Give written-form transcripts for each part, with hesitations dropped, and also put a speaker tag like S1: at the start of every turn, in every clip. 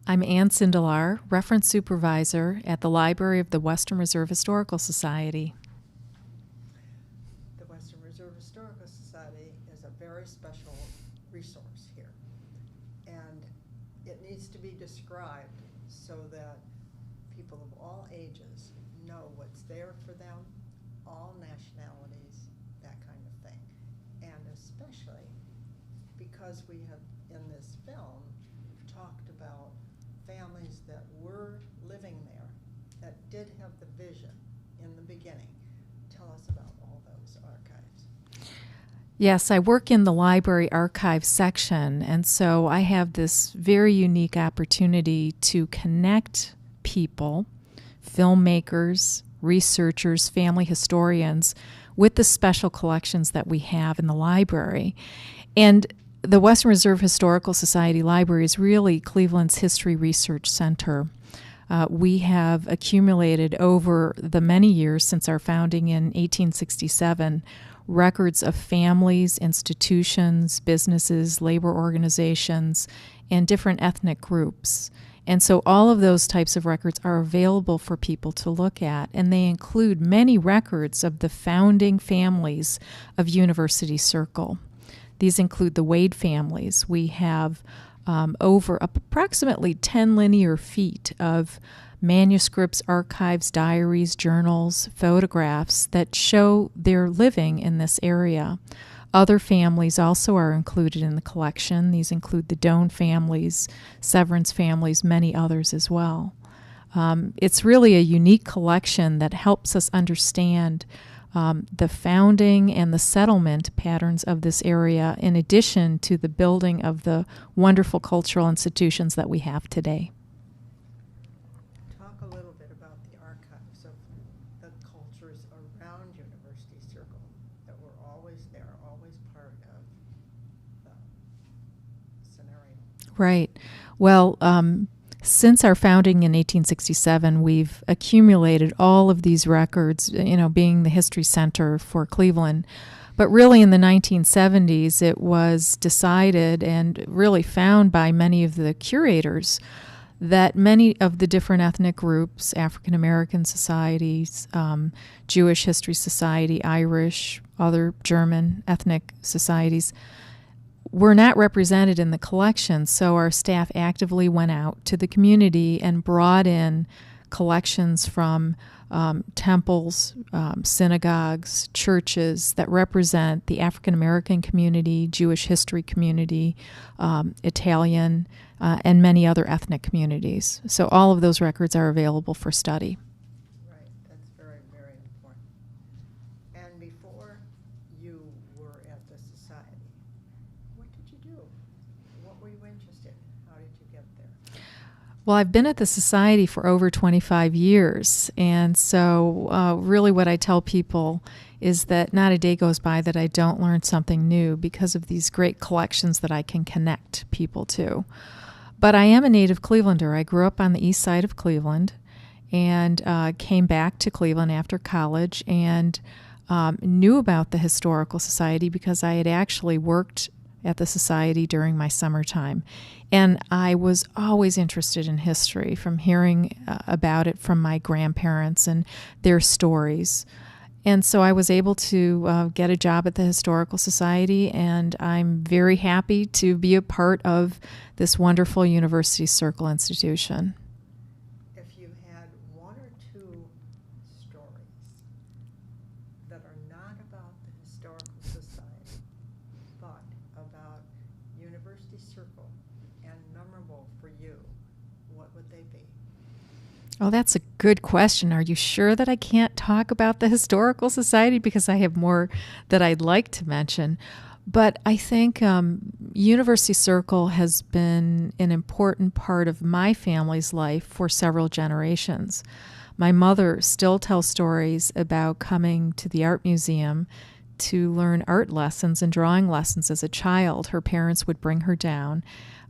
S1: I'm Ann Sindelar, Reference Supervisor at the Library of the Western Reserve Historical Society.
S2: The Western Reserve Historical Society is a very special resource here, and it needs to be described so that people of all ages know what's there for them, all nationalities, that kind of thing. And especially because we have, in this film, talked about families that were living there, that did have the vision in the beginning. Tell us about all those archives.
S1: Yes, I work in the library archive section, and so I have this very unique opportunity to connect people, filmmakers, researchers, family historians, with the special collections that we have in the library. And the Western Reserve Historical Society Library is really Cleveland's history research center. We have accumulated over the many years since our founding in 1867 records of families, institutions, businesses, labor organizations, and different ethnic groups. And so all of those types of records are available for people to look at, and they include many records of the founding families of University Circle. These include the Wade families. We have over approximately 10 linear feet of manuscripts, archives, diaries, journals, photographs that show their living in this area. Other families also are included in the collection. These include the Doan families, Severance families, many others as well. It's really a unique collection that helps us understand the founding and the settlement patterns of this area, in addition to the building of the wonderful cultural institutions that we have today.
S2: Talk a little bit about the archives of the cultures around University Circle that were always there, always part of the scenario.
S1: Right. Well, since our founding in 1867, we've accumulated all of these records, being the history center for Cleveland. But really in the 1970s, it was decided and really found by many of the curators that many of the different ethnic groups, African American societies, Jewish History Society, Irish, other German ethnic societies, were not represented in the collection, so our staff actively went out to the community and brought in collections from temples, synagogues, churches that represent the African American community, Jewish history community, Italian, and many other ethnic communities. So all of those records are available for study.
S2: Right, that's very, very important. And before you were at the society, what did you do? What were you interested in? How did you get there?
S1: Well, I've been at the Society for over 25 years, and so really what I tell people is that not a day goes by that I don't learn something new because of these great collections that I can connect people to. But I am a native Clevelander. I grew up on the east side of Cleveland and came back to Cleveland after college and knew about the Historical Society because I had actually worked at the Society during my summertime. And I was always interested in history, from hearing about it from my grandparents and their stories. And so I was able to get a job at the Historical Society, and I'm very happy to be a part of this wonderful University Circle institution.
S2: If you had one or two stories that are not about the Historical Society, but about University Circle and memorable for you, what would they be?
S1: Oh, that's a good question. Are you sure that I can't talk about the Historical Society? Because I have more that I'd like to mention. But I think University Circle has been an important part of my family's life for several generations. My mother still tells stories about coming to the art museum to learn art lessons and drawing lessons as a child. Her parents would bring her down,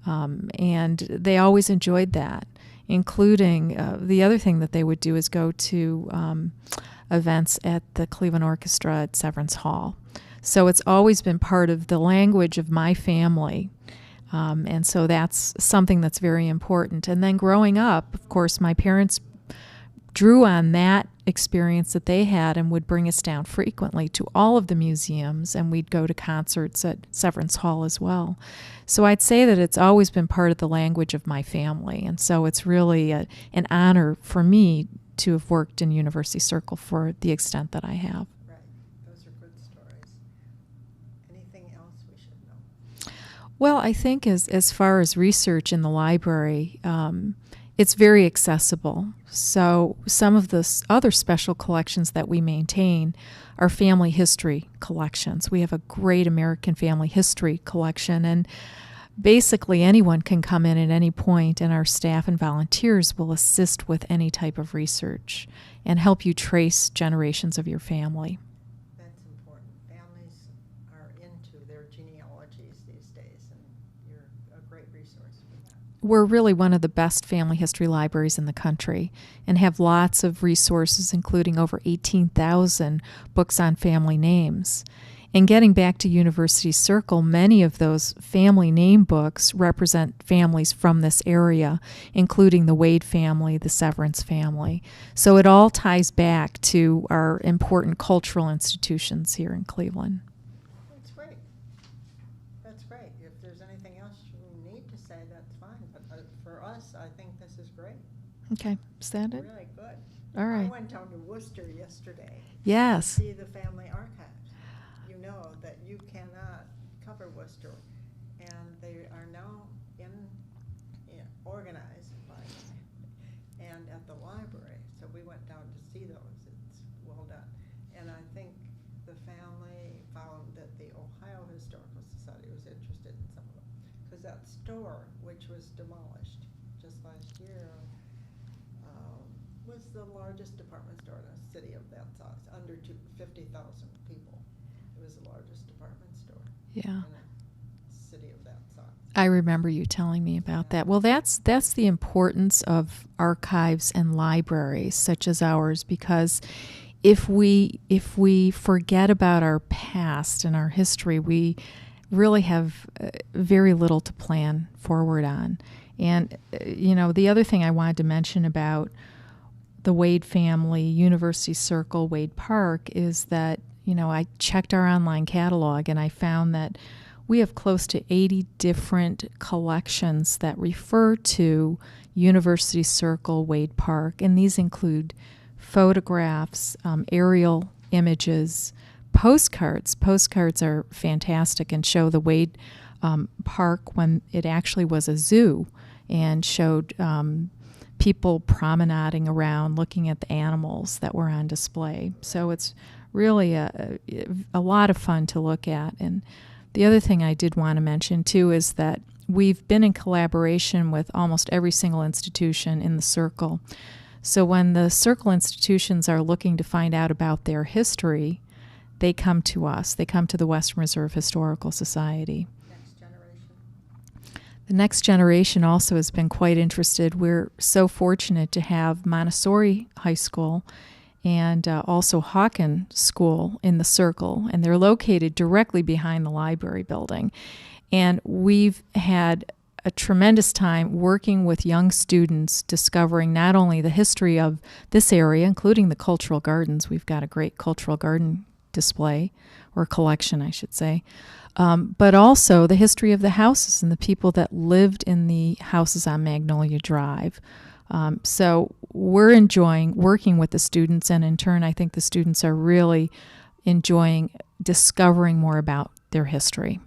S1: and they always enjoyed that, including the other thing that they would do is go to events at the Cleveland Orchestra at Severance Hall. So it's always been part of the language of my family. And so that's something that's very important. And then growing up, of course, my parents drew on that experience that they had and would bring us down frequently to all of the museums, and we'd go to concerts at Severance Hall as well. So I'd say that it's always been part of the language of my family, and so it's really an honor for me to have worked in University Circle for the extent that I have.
S2: Right. Those are good stories. Anything else we should know?
S1: Well, I think as far as research in the library, it's very accessible. So some of the other special collections that we maintain are family history collections. We have a great American family history collection, and basically anyone can come in at any point, and our staff and volunteers will assist with any type of research and help you trace generations of your family.
S2: That's important. Families are into their genealogies these days, and you're a great resource for that.
S1: We're really one of the best family history libraries in the country and have lots of resources, including over 18,000 books on family names. And getting back to University Circle, many of those family name books represent families from this area, including the Wade family, the Severance family. So it all ties back to our important cultural institutions here in Cleveland.
S2: That's great. That's great. If there's anything else you need to say, that's fine. But for us, I think this is great.
S1: Okay, is that it?
S2: Really good.
S1: All right.
S2: I went down to Worcester yesterday.
S1: Yes.
S2: To see the family archives. You know that you cannot cover Worcester, and they are now organized and at the library. So we went down to see those. It's well done. And I think the family found that the Ohio Historical Society was interested in some of them, because that store, which was demolished just last year, was the largest department store in a city of that size, under 50,000 people. It was the largest department store
S1: Yeah.
S2: in a city of that size.
S1: I remember you telling me about that. Well, that's the importance of archives and libraries such as ours, because if we forget about our past and our history, we really have very little to plan forward on. And the other thing I wanted to mention about the Wade family, University Circle, Wade Park, is that I checked our online catalog and I found that we have close to 80 different collections that refer to University Circle, Wade Park, and these include photographs, aerial images, postcards. Postcards are fantastic and show the Wade Park when it actually was a zoo, and showed people promenading around looking at the animals that were on display. So it's really a lot of fun to look at. And the other thing I did want to mention too is that we've been in collaboration with almost every single institution in the Circle. So when the Circle institutions are looking to find out about their history, they come to us. They come to the Western Reserve Historical Society. The next generation also has been quite interested. We're so fortunate to have Montessori High School and also Hawken School in the Circle, and they're located directly behind the library building. And we've had a tremendous time working with young students, discovering not only the history of this area, including the cultural gardens. We've got a great cultural garden display, or collection, I should say, but also the history of the houses and the people that lived in the houses on Magnolia Drive. So we're enjoying working with the students, and in turn, I think the students are really enjoying discovering more about their history.